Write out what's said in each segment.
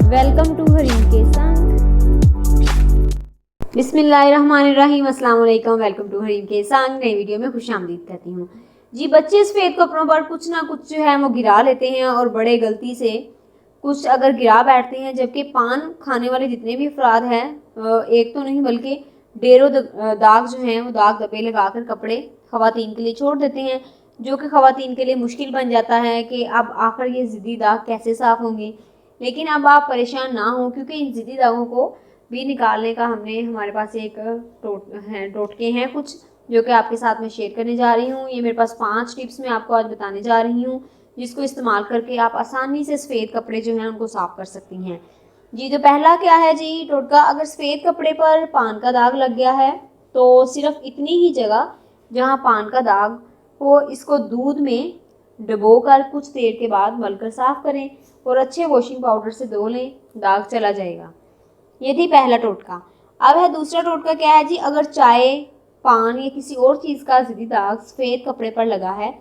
Welcome to Hareem के संग। बिस्मिल्लाहिर्रहमानिर्रहीम, अस्सलाम वालेकुम। वेलकम टू हरीम के संग। नई वीडियो में खुशामदीद कहती हूँ। जी, बच्चे सफ़ेद कपड़ों पर कुछ ना कुछ जो है वो गिरा लेते हैं और बड़े गलती से कुछ अगर गिरा बैठते हैं, जबकि पान खाने वाले जितने भी अफराद हैं, एक तो नहीं बल्कि ढेरों दाग जो हैं वो दाग धब्बे लगाकर कपड़े ख़वातीन के लिए छोड़ देते हैं, जो कि ख़वातीन के लिए मुश्किल बन जाता है कि अब आखिर ये ज़िद्दी दाग कैसे साफ़ होंगे। लेकिन अब आप परेशान ना हो, क्योंकि इन ज़िद्दी दागों को भी निकालने का हमारे पास एक टोटके हैं कुछ, जो कि आपके साथ में शेयर करने जा रही हूँ। ये मेरे पास 5 टिप्स मैं आपको आज बताने जा रही हूँ, जिसको इस्तेमाल करके आप आसानी से सफ़ेद कपड़े जो हैं उनको साफ़ कर सकती हैं। जी, तो पहला क्या है जी टोटका, अगर सफ़ेद कपड़े पर पान का दाग लग गया है तो सिर्फ इतनी ही जगह जहाँ पान का दाग हो, इसको दूध में डुबोकर कुछ देर के बाद मलकर साफ़ करें और अच्छे वॉशिंग पाउडर से धो लें, दाग चला जाएगा। ये थी पहला टोटका। अब है दूसरा टोटका। क्या है जी, अगर चाय, पान या किसी और चीज़ का ज़िद्दी दाग सफ़ेद कपड़े पर लगा है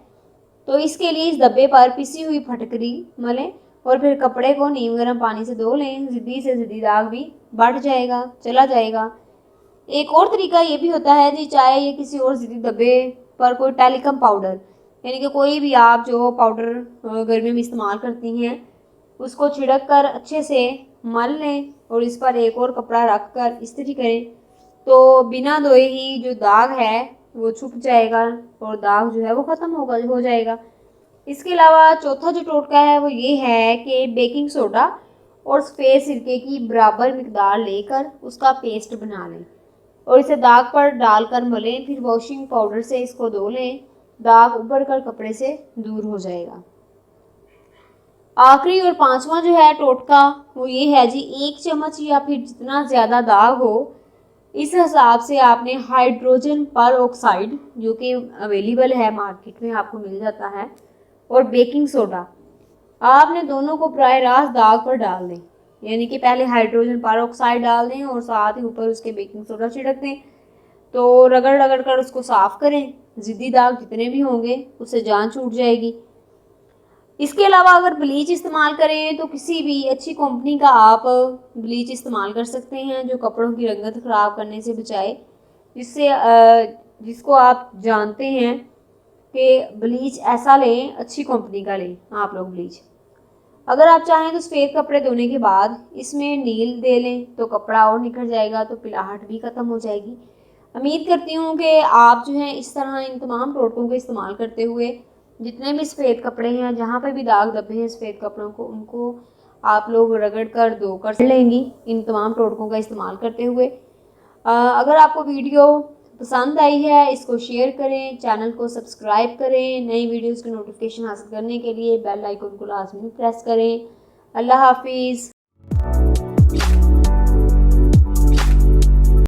तो इसके लिए इस डब्बे पर पिसी हुई फटकरी मलें और फिर कपड़े को नीम गर्म पानी से धो लें। ज़िद्दी से ज़िद्दी दाग भी बढ़ जाएगा, चला जाएगा। एक और तरीका ये भी होता है जी, चाय या किसी और ज़िद्दी डब्बे पर कोई टेलिकम पाउडर, यानी कि कोई भी आप जो पाउडर गर्मियों में इस्तेमाल करती हैं, उसको छिड़क कर अच्छे से मल लें और इस पर एक और कपड़ा रख कर इस्त्री करें, तो बिना धोए ही जो दाग है वो छुप जाएगा और दाग जो है वो ख़त्म हो जाएगा। इसके अलावा चौथा जो टोटका है वो ये है कि बेकिंग सोडा और सफ़ेद सिरके की बराबर मिकदार लेकर उसका पेस्ट बना लें और इसे दाग पर डालकर मलें, फिर वॉशिंग पाउडर से इसको धो लें, दाग उभर कर कपड़े से दूर हो जाएगा। आखिरी और पांचवा जो है टोटका वो ये है जी, 1 चम्मच या फिर जितना ज़्यादा दाग हो इस हिसाब से आपने हाइड्रोजन पर ऑक्साइड, जो कि अवेलेबल है मार्केट में, आपको मिल जाता है, और बेकिंग सोडा, आपने दोनों को प्राय रास्त दाग पर डाल दें। यानी कि पहले हाइड्रोजन पर ऑक्साइड डाल दें और साथ ही ऊपर उसके बेकिंग सोडा छिड़क दें, तो रगड़ रगड़ कर उसको साफ़ करें। ज़िद्दी दाग जितने भी होंगे उससे जान छूट जाएगी। इसके अलावा अगर ब्लीच इस्तेमाल करें तो किसी भी अच्छी कंपनी का आप ब्लीच इस्तेमाल कर सकते हैं, जो कपड़ों की रंगत ख़राब करने से बचाए, जिससे जिसको आप जानते हैं कि ब्लीच ऐसा लें, अच्छी कंपनी का लें आप लोग ब्लीच। अगर आप चाहें तो सफ़ेद कपड़े धोने के बाद इसमें नील दे लें तो कपड़ा और निखर जाएगा, तो पिलाहट भी ख़त्म हो जाएगी। उम्मीद करती हूँ कि आप जो है इस तरह इन तमाम टोटकों को इस्तेमाल करते हुए जितने भी सफ़ेद कपड़े हैं, जहाँ पर भी दाग धब्बे हैं सफ़ेद कपड़ों को, उनको आप लोग रगड़ कर धो कर लेंगी इन तमाम टोटकों का इस्तेमाल करते हुए। अगर आपको वीडियो पसंद आई है, इसको शेयर करें, चैनल को सब्सक्राइब करें, नई वीडियोज़ की नोटिफिकेशन हासिल करने के लिए बेल आइकन को लाजमी प्रेस करें। अल्लाह हाफिज़।